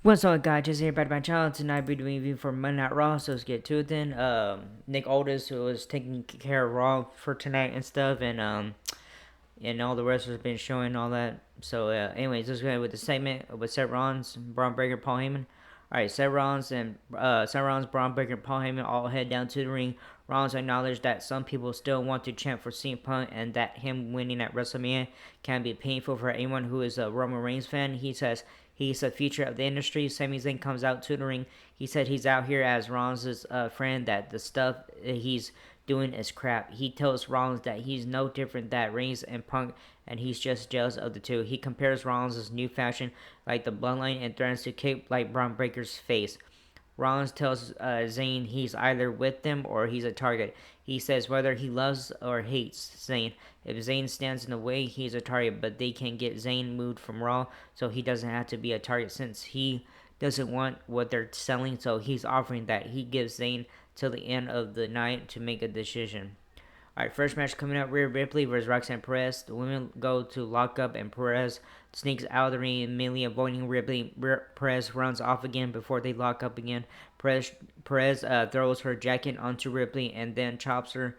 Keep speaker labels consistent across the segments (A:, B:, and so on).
A: What's up, guys? Just here by my channel. Tonight, I'll be doing a review for Monday Night Raw, so let's get to it then. Nick Aldis, who was taking care of Raw for tonight and stuff, and all the wrestlers have been showing all that. So, anyways, let's go with the segment with Seth Rollins, Braun Breaker, Paul Heyman. Alright, Seth Rollins, Braun Breaker, Paul Heyman all head down to the ring. Rollins acknowledged that some people still want to chant for CM Punk and that him winning at WrestleMania can be painful for anyone who is a Roman Reigns fan. He says he's a future of the industry. Sami Zayn comes out to the ring. He said he's out here as Rollins' friend, that the stuff he's doing is crap. He tells Rollins that he's no different than Reigns and Punk, and he's just jealous of the two. He compares Rollins' new fashion like the bloodline and threatens to kick like Braun Breaker's face. Rollins tells Zayn he's either with them or he's a target. He says whether he loves or hates Zayn. If Zayn stands in the way, he's a target, but they can get Zayn moved from Raw so he doesn't have to be a target since he doesn't want what they're selling, so he's offering that he gives Zayn till the end of the night to make a decision. Alright, first match coming up, Rhea Ripley versus Roxanne Perez. The women go to lock up and Perez sneaks out of the ring, immediately avoiding Ripley. Perez runs off again before they lock up again. Perez throws her jacket onto Ripley and then chops her.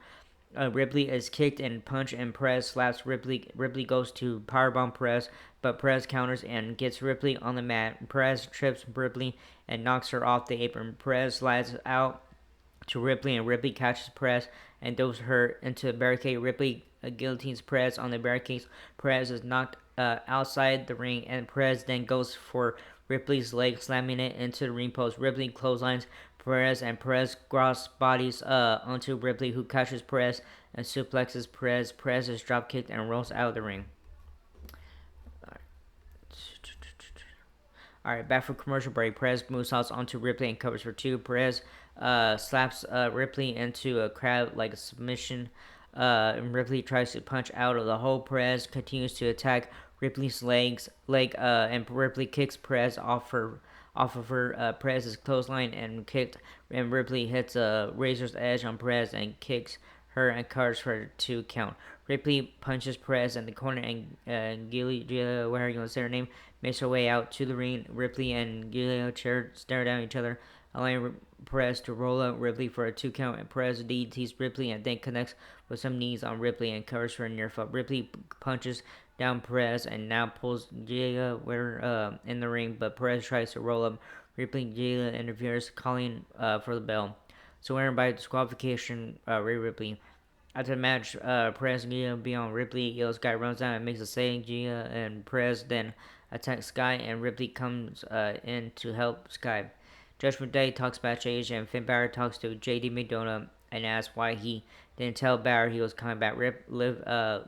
A: Ripley is kicked and punched, and Perez slaps Ripley. Ripley goes to powerbomb Perez, but Perez counters and gets Ripley on the mat. Perez trips Ripley and knocks her off the apron. Perez slides out to Ripley, and Ripley catches Perez and throws her into the barricade. Ripley guillotines Perez on the barricades. Perez is knocked outside the ring, and Perez then goes for Ripley's leg, slamming it into the ring post. Ripley clotheslines Perez, and Perez cross bodies onto Ripley, who catches Perez and suplexes Perez. Perez is drop kicked and rolls out of the ring. Alright, back for commercial break. Perez moonsaults onto Ripley and covers for two. Perez slaps Ripley into a crab like a submission. And Ripley tries to punch out of the hole. Perez continues to attack Ripley's and Ripley kicks Perez off of her. Perez's clothesline and kicked, and Ripley hits a razor's edge on Perez and kicks her and covers for a 2 count. Ripley punches Perez in the corner, and Giulia, where you want to say her name, makes her way out to the ring. Ripley and Giulia stare down each other, allowing Perez to roll up Ripley for a 2 count. And Perez DDTs Ripley and then connects with some knees on Ripley and covers for a near fall. Ripley punches down Perez and now pulls Giulia in the ring, but Perez tries to roll up Ripley. Giulia interferes, calling for the bell. So winner by disqualification, Rhea Ripley. After the match, Perez and Gia be on Ripley. Yellow Sky runs down and makes a save. Gia and Perez then attack Sky, and Ripley comes in to help Sky. Judgment Day talks backstage, and Finn Balor talks to JD McDonough and asks why he didn't tell Balor he was coming back.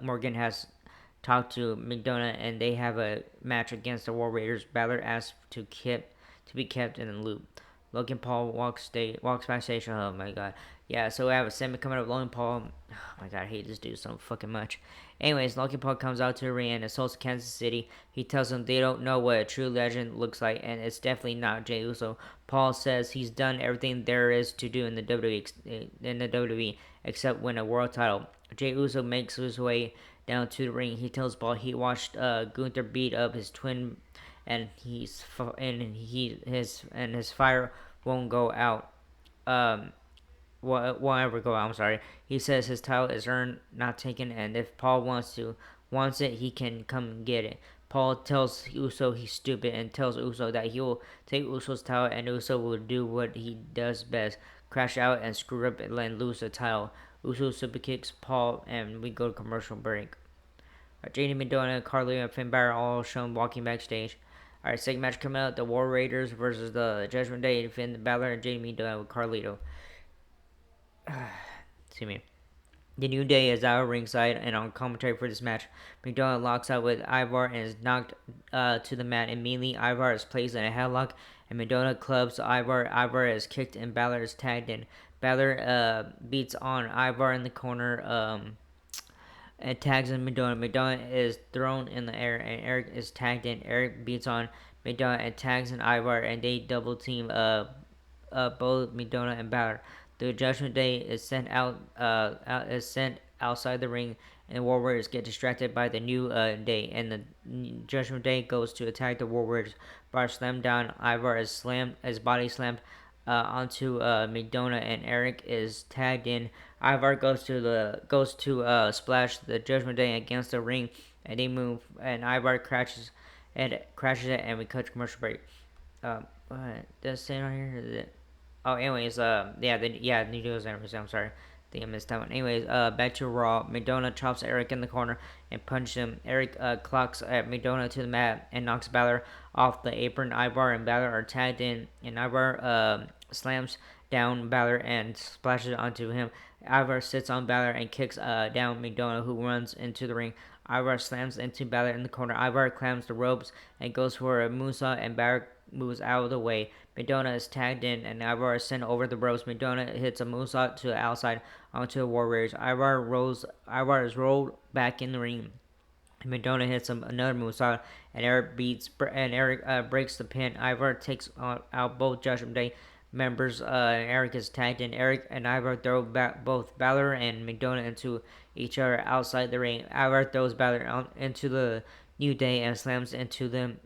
A: Morgan has talked to McDonough, and they have a match against the War Raiders. Balor asks to be kept in the loop. Logan Paul walks backstage. Oh my god. Yeah, so we have a segment coming up. Logan Paul. Oh my god, I hate this dude so fucking much. Anyways, Logan Paul comes out to the ring and assaults Kansas City. He tells them they don't know what a true legend looks like, and it's definitely not Jey Uso. Paul says he's done everything there is to do in the WWE except win a world title. Jey Uso makes his way down to the ring. He tells Paul he watched Gunther beat up his twin, and his fire won't go out. Won't ever go out. I'm sorry. He says his title is earned, not taken, and if Paul wants it, he can come and get it. Paul tells Uso he's stupid and tells Uso that he will take Uso's title, and Uso will do what he does best: crash out and screw up and lose the title. Uso super kicks Paul, and we go to commercial break. JD McDonough, Carly, and Finn Balor all shown walking backstage. Alright, second match coming out: the War Raiders versus the Judgment Day. Finn Balor and JD McDonough with Carlito. Excuse me. The New Day is out ringside and on commentary for this match. McDonough locks out with Ivar and is knocked to the mat immediately. Ivar is placed in a headlock, and McDonough clubs Ivar. Ivar is kicked, and Balor is tagged in. Balor beats on Ivar in the corner. And tags in McDonough. McDonough is thrown in the air, and Eric is tagged in. Eric beats on McDonough and tags in Ivar, and they double team both McDonough and Balor. The Judgment Day is sent outside the ring, and War Warriors get distracted by the New Day, and the Judgment Day goes to attack the War Warriors, bar slammed down. Ivar is slammed, his body slammed onto McDonough, and Eric is tagged in. Ivar goes to splash the Judgment Day against the ring, and they move, and Ivar crashes it, and we cut commercial break. What does it say on here? Is it? Oh, anyways, New Deal's anniversary. I'm sorry. I think I missed that one. Anyways, back to Raw. McDonough chops Eric in the corner and punches him. Eric clocks at McDonough to the mat and knocks Balor off the apron. Ivar and Balor are tagged in, and Ivar slams down Balor and splashes onto him. Ivar sits on Balor and kicks down McDonough, who runs into the ring. Ivar slams into Balor in the corner. Ivar climbs the ropes and goes for a moonsault, and Balor moves out of the way. McDonough is tagged in, and Ivar is sent over the ropes. McDonough hits a moonsault to the outside onto the Warriors. Ivar is rolled back in the ring. McDonough hits another moonsault, and Eric breaks the pin. Ivar takes out both Judgment Day members. Eric is tagged in. Eric and Ivar throw both Balor and McDonough into each other outside the ring. Ivar throws Balor into the New Day and slams into him.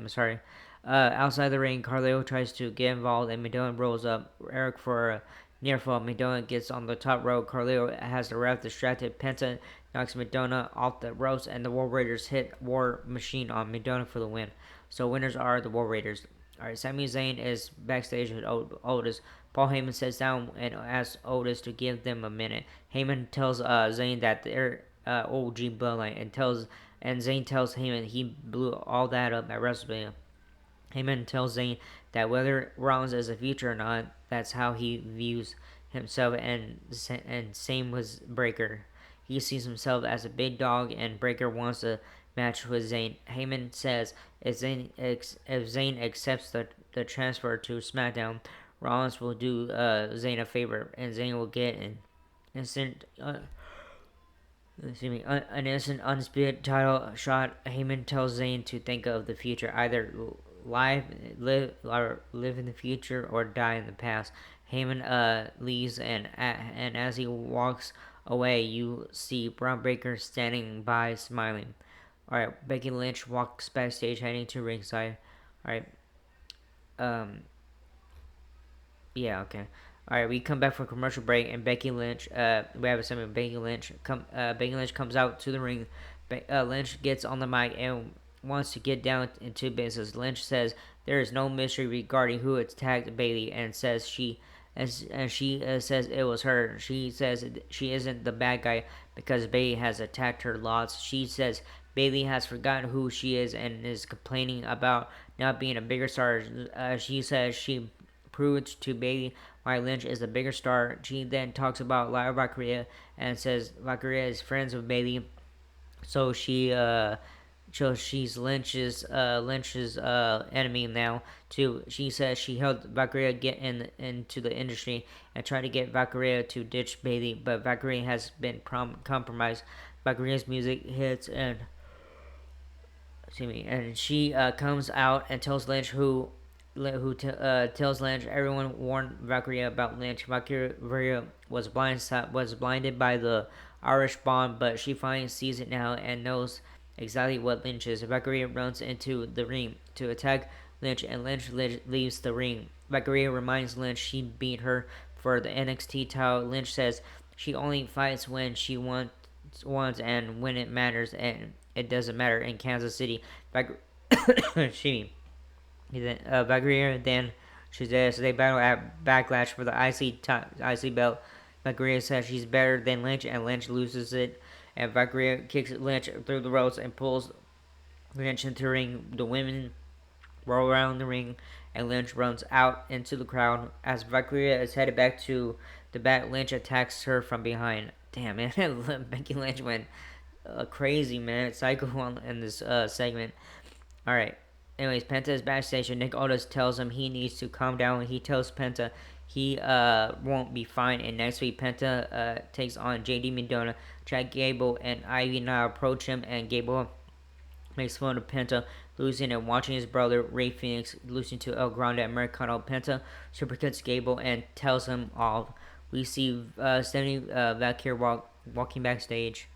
A: Sorry. Outside the ring, Carlito tries to get involved, and McDonough rolls up Eric for a near fall. McDonough gets on the top rope. Carlito has the ref distracted. Penta knocks McDonough off the ropes, and the War Raiders hit War Machine on McDonough for the win. So winners are the War Raiders. Alright, Sami Zayn is backstage with Otis. Paul Heyman sits down and asks Otis to give them a minute. Heyman tells Zayn that they're OG bloodline, and Zayn tells Heyman he blew all that up at WrestleMania. Heyman tells Zayn that whether Rollins is a future or not, that's how he views himself, and same with Breaker. He sees himself as a big dog, and Breaker wants a match with Zayn. Heyman says if Zayn accepts the transfer to SmackDown, Rollins will do Zayn a favor, and Zayn will get an instant undisputed title shot. Heyman tells Zayn to think of the future, either live live in the future or die in the past. Heyman leaves, and as he walks away, you see Braun Breaker standing by, smiling. All right, Becky Lynch walks backstage, heading to ringside. All right, yeah, okay. All right, we come back from commercial break, and Becky Lynch. We have a segment. Becky Lynch comes out to the ring. Lynch gets on the mic and wants to get down into business. Lynch says there is no mystery regarding who attacked Bayley, and says she says it was her. She says she isn't the bad guy because Bayley has attacked her lots. She says Bayley has forgotten who she is and is complaining about not being a bigger star. She says she proved to Bayley why Lynch is a bigger star. She then talks about Lyra Valkyria and says Valkyria is friends with Bayley, so she's Lynch's enemy now too. She says she helped Valkyria get into the industry and tried to get Valkyria to ditch Bayley, but Valkyria has been compromised. Valkyria's music hits, and she comes out and tells Lynch tells Lynch everyone warned Valkyria about Lynch. Valkyria was blinded by the Irish bomb, but she finally sees it now and knows exactly what Lynch is. Valkyria runs into the ring to attack Lynch, and Lynch leaves the ring. Valkyria reminds Lynch she beat her for the NXT title. Lynch says she only fights when she wants and when it matters, and it doesn't matter in Kansas City. Valkyria then she says they battle at Backlash for the IC belt. Valkyria says she's better than Lynch, and Lynch loses it. And Valkyria kicks Lynch through the ropes and pulls Lynch into the ring. The women roll around the ring, and Lynch runs out into the crowd. As Valkyria is headed back to the back, Lynch attacks her from behind. Damn, man. Becky Lynch went crazy, man. Psycho in this segment. Alright. Anyways, Penta is backstage, and Nick Aldis tells him he needs to calm down. He tells Penta he won't be fine, and next week Penta takes on JD McDonough. Chad Gable and Ivy now approach him, and Gable makes fun of Penta losing and watching his brother Ray Phoenix losing to El Grande Americano. Penta supercuts Gable and tells him off. We see Stephanie Valkyrie walking backstage.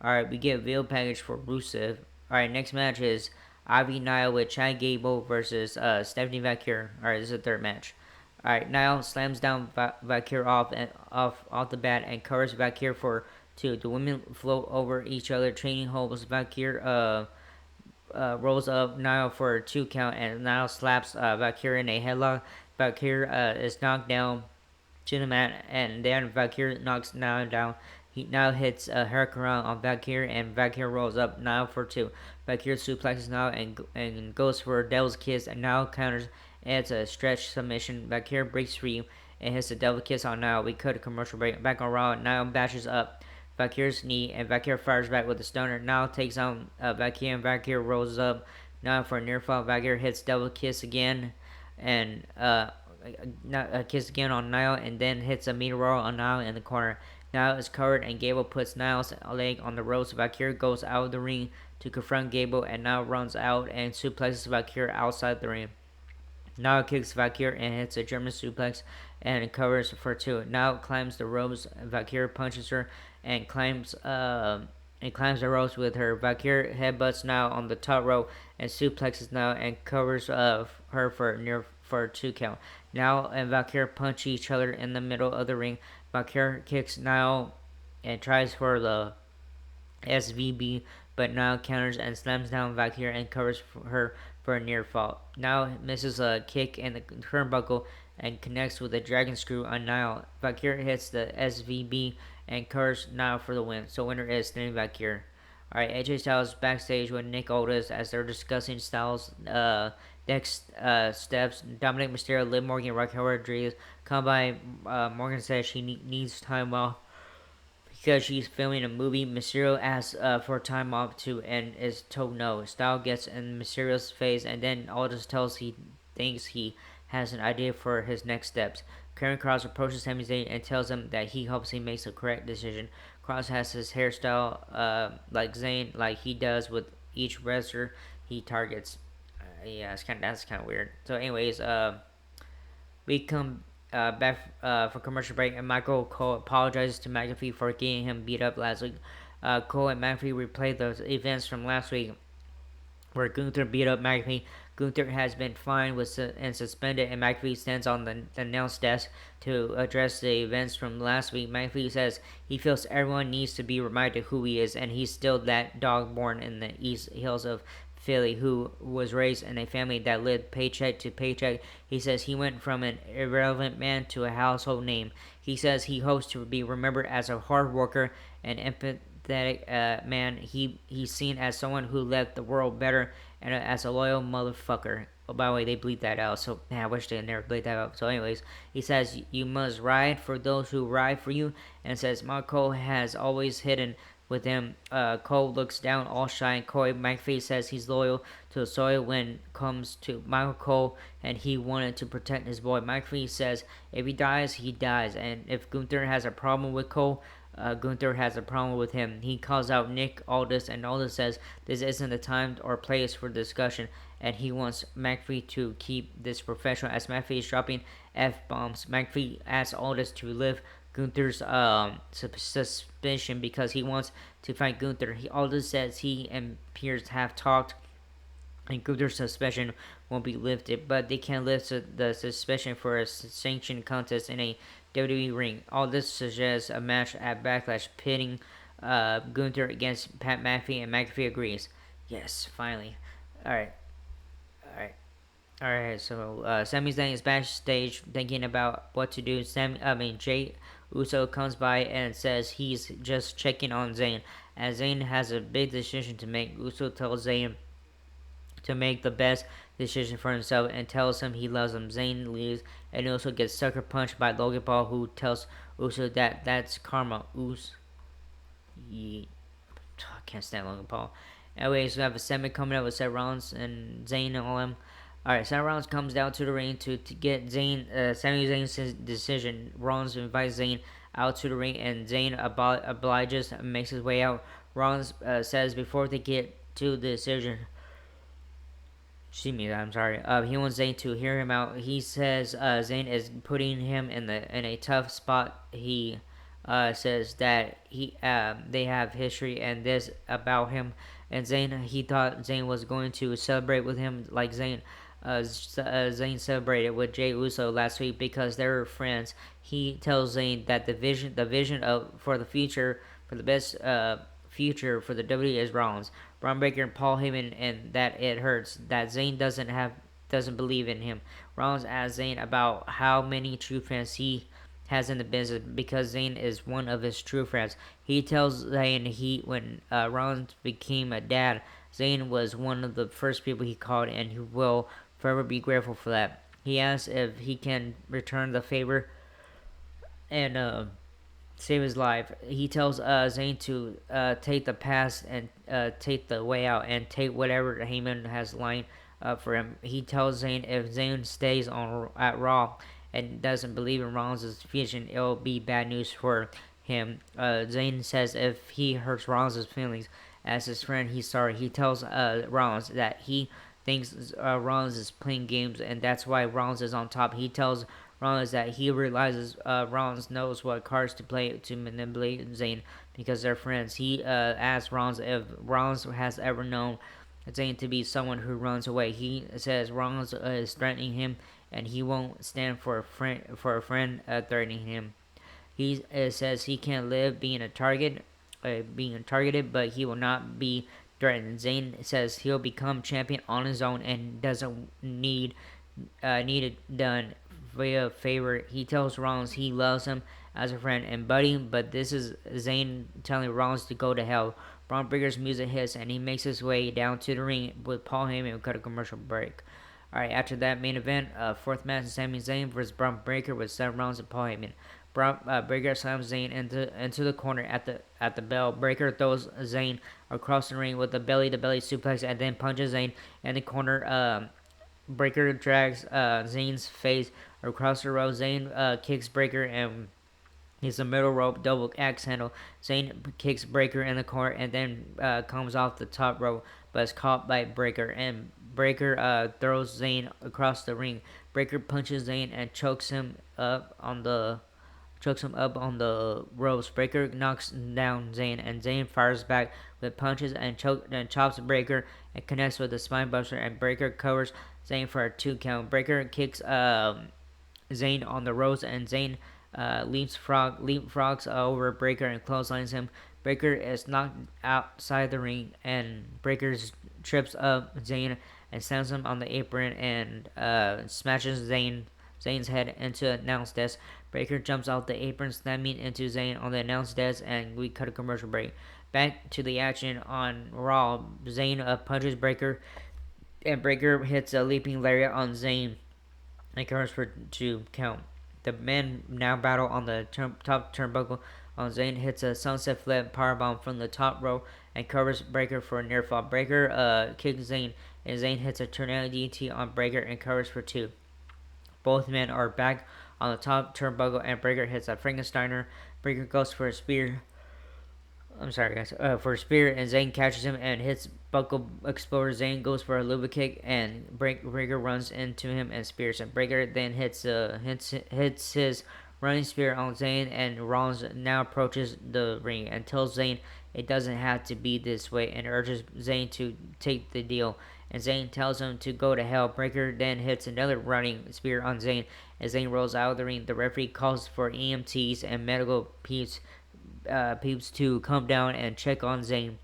A: Alright, we get a veil package for Rusev. Alright, next match is Ivy Nile with Chad Gable versus Stephanie Valkyrie. All right, this is the third match. All right, Nile slams down Valkyrie off the bat and covers Valkyrie for two. The women float over each other, training holds. Valkyrie rolls up Nile for a 2 count, and Nile slaps Valkyrie in a headlock. Valkyrie is knocked down to the mat, and then Valkyrie knocks Nile down. He now hits a Hurricane on Valkyrie, and Valkyrie rolls up Nile for two. Valkyrie suplexes Nile and goes for a Devil's Kiss, and Nile counters and it's a stretch submission. Valkyrie breaks free and hits a Devil Kiss on Nile. We cut a commercial break. Back on Raw, Nile bashes up Valkyrie's knee, and Valkyrie fires back with a stunner. Nile takes on Valkyrie, and Valkyrie rolls up Nile for a near fall. Valkyrie hits Devil Kiss again, and a kiss again on Nile, and then hits a meteor on Nile in the corner. Nile is covered, and Gable puts Nile's leg on the ropes. Valkyrie goes out of the ring to confront Gable, and Nile runs out and suplexes Valkyrie outside the ring. Nile kicks Valkyrie and hits a German suplex and covers for two. Nile climbs the ropes. Valkyrie punches her and climbs the ropes with her. Valkyrie headbutts Nile on the top rope and suplexes Nile and covers her for a 2 count. Nile and Valkyrie punch each other in the middle of the ring. Valkyrie kicks Nile and tries for the SVB, but Nile counters and slams down Valkyrie and covers her for a near fall. Nile misses a kick in the turnbuckle and connects with a dragon screw on Nile. Valkyrie hits the SVB and covers Nile for the win. So winner is Stephanie Valkyrie. Alright, AJ Styles backstage with Nick Aldis as they're discussing Styles' next steps. Dominic Mysterio, Liv Morgan, Raquel Rodriguez come by. Morgan says she needs time off because she's filming a movie. Mysterio asks for time off too and is told no. Styles gets in Mysterio's face, and then Aldis tells he thinks he has an idea for his next steps. Karen Cross approaches Sami Zayn and tells him that he hopes he makes the correct decision. Cross has his hairstyle like Zayn, like he does with each wrestler he targets. Yeah, that's kind of weird. So, anyways, we come back for commercial break, and Michael Cole apologizes to McAfee for getting him beat up last week. Cole and McAfee replayed those events from last week where Gunther beat up McAfee. Gunther has been fined and suspended, and McAfee stands on the announce desk to address the events from last week. McAfee says he feels everyone needs to be reminded who he is, and he's still that dog born in the East Hills of Philly who was raised in a family that lived paycheck to paycheck. He says he went from an irrelevant man to a household name. He says he hopes to be remembered as a hard worker and empathetic man. He's seen as someone who left the world better and as a loyal motherfucker. Oh, by the way, they bleep that out, so man, I wish they had never bleep that out. So, anyways, he says you must ride for those who ride for you, and says Marco has always hidden with him. Cole looks down all shy and coy. McAfee says he's loyal to the soil when it comes to Michael Cole, and he wanted to protect his boy. McAfee says if he dies, he dies, and if Gunther has a problem with Cole, Gunther has a problem with him. He calls out Nick Aldis, and Aldis says this isn't the time or place for discussion, and he wants McAfee to keep this professional. As McAfee is dropping F-bombs, McAfee asks Aldis to live Gunther's suspicion because he wants to fight Gunther. Aldis says he and Pierce have talked, and Gunther's suspicion won't be lifted, but they can lift the suspicion for a sanctioned contest in a WWE ring. Aldis suggests a match at Backlash, pitting Gunther against Pat McAfee, and McAfee agrees. Yes, finally. Alright. So Sami Zayn is backstage thinking about what to do. Jay Uso comes by and says he's just checking on Zayn. As Zayn has a big decision to make, Uso tells Zayn to make the best decision for himself and tells him he loves him. Zayn leaves and Uso gets sucker punched by Logan Paul, who tells Uso that that's karma. I can't stand Logan Paul. Anyways, we have a segment coming up with Seth Rollins and Zayn and all them. Alright, Seth Rollins comes down to the ring to get Sami Zayn's decision. Rollins invites Zayn out to the ring, and Zayn obliges and makes his way out. Rollins says before they get to the decision, he wants Zayn to hear him out. He says Zayn is putting him in a tough spot. He says that they have history and this about him and Zayn, he thought Zayn was going to celebrate with him like Zayn celebrated with Jey Uso last week because they're friends. He tells Zayn that the vision of for the future, for the best future for the WWE is Rollins, Braun Breaker, and Paul Heyman, and that it hurts that Zayn doesn't believe in him. Rollins asks Zayn about how many true fans he has in the business because Zayn is one of his true friends. He tells Zayn when Rollins became a dad, Zayn was one of the first people he called, and he will forever be grateful for that. He asks if he can return the favor and save his life. He tells Zayn to take the pass and take the way out and take whatever Heyman has lined up for him. He tells Zayn if Zayn stays on at Raw and doesn't believe in Rollins' vision, it'll be bad news for him. Zayn says if he hurts Rollins' feelings as his friend, he's sorry. He tells Rollins that he thinks Rollins is playing games and that's why Rollins is on top. He tells Rollins that he realizes Rollins knows what cards to play to manipulate Zayn because they're friends. He asks Rollins if Rollins has ever known Zayn to be someone who runs away. He says Rollins is threatening him, and he won't stand for a friend threatening him. He says he can't live being targeted, but he will not be threatened. Zayn says he'll become champion on his own and doesn't need it done via favor. He tells Rollins he loves him as a friend and buddy, but this is Zayn telling Rollins to go to hell. Braun Breaker's music hits and he makes his way down to the ring with Paul Heyman and cut a commercial break. Alright, after that main event, fourth match, Sami Zayn versus Braun Breaker with Seth Rollins and Paul Heyman. Breaker slams Zayn into the corner at the bell. Breaker throws Zayn across the ring with a belly-to-belly suplex and then punches Zayn in the corner. Breaker drags Zayn's face across the rope. Zayn kicks Breaker and he's a middle rope double axe handle. Zayn kicks Breaker in the corner and then comes off the top rope, but is caught by Breaker. And Breaker throws Zayn across the ring. Breaker punches Zayn and chokes him up on the ropes. Breaker knocks down Zayn, and Zayn fires back with punches and chops Breaker and connects with the spine buster. And Breaker covers Zayn for a 2 count. Breaker kicks Zayn on the ropes, and Zayn leapfrogs over Breaker and clotheslines him. Breaker is knocked outside the ring, and Breaker trips up Zayn and slams him on the apron and smashes Zayn's head into the announce desk. Breaker jumps off the apron, slamming into Zayn on the announce desk, and we cut a commercial break. Back to the action on Raw. Zayn punches Breaker, and Breaker hits a leaping lariat on Zayn and covers for 2 count. The men now battle on the top turnbuckle. Zayn hits a sunset flip powerbomb from the top row and covers Breaker for a near fall. Breaker kicks Zayn, and Zayn hits a tornado DT on Breaker and covers for 2. Both men are back on the top turnbuckle, and Breaker hits a Frankensteiner. Breaker goes for a spear. I'm sorry, guys. For a spear, and Zayn catches him and hits Buckle Explorer. Zayn goes for a Luba kick, and Breaker runs into him and spears him. Breaker then hits his running spear on Zayn, and Rollins now approaches the ring and tells Zayn it doesn't have to be this way and urges Zayn to take the deal. And Zayn tells him to go to hell. Breaker then hits another running spear on Zayn as Zayn rolls out of the ring. The referee calls for EMTs and medical peeps to come down and check on Zayn.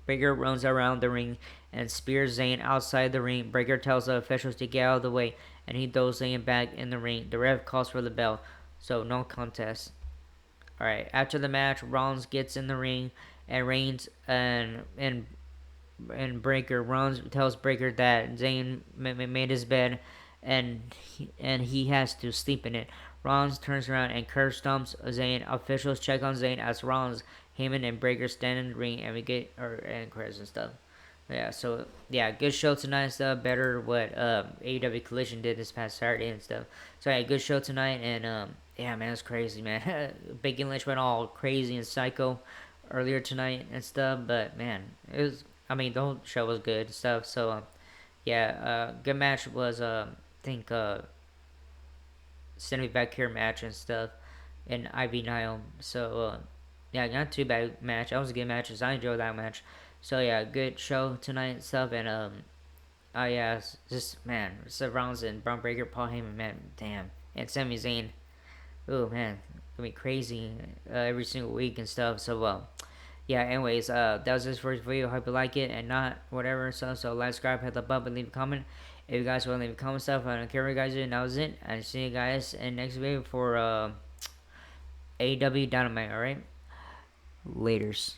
A: Breaker runs around the ring and spears Zayn outside the ring. Breaker tells the officials to get out of the way, and he throws Zayn back in the ring. The ref calls for the bell, so no contest. Alright, after the match, Rollins gets in the ring and Reigns and Breaker tells Breaker that Zayn made his bed and he has to sleep in it. Rollins turns around and curb stomps Zayn. Officials check on Zayn as Rollins, Heyman, and Breaker stand in the ring, and we get and credits and stuff. Yeah, so yeah, good show tonight and stuff. Better what AEW Collision did this past Saturday and stuff. So yeah, good show tonight, and yeah, man, it's crazy, man. Becky Lynch went all crazy and psycho earlier tonight and stuff, but man, it was. I mean, the whole show was good and stuff. So yeah, good match was I think Cindy back here match and stuff, and Ivy Nile. So yeah, not too bad match. That was a good match. I enjoyed that match. So yeah, good show tonight and stuff. And oh yeah, just man, Seth Rollins and Braun Breaker, Paul Heyman, man, damn, and Sami Zayn. Oh man, gonna be crazy every single week and stuff. So yeah. Anyways, that was this first video. Hope you like it and not whatever. So like, subscribe, hit the button, leave a comment. If you guys want to leave a comment stuff, I don't care what you guys do. And that was it. And see you guys in next video for AEW Dynamite. All right, laters.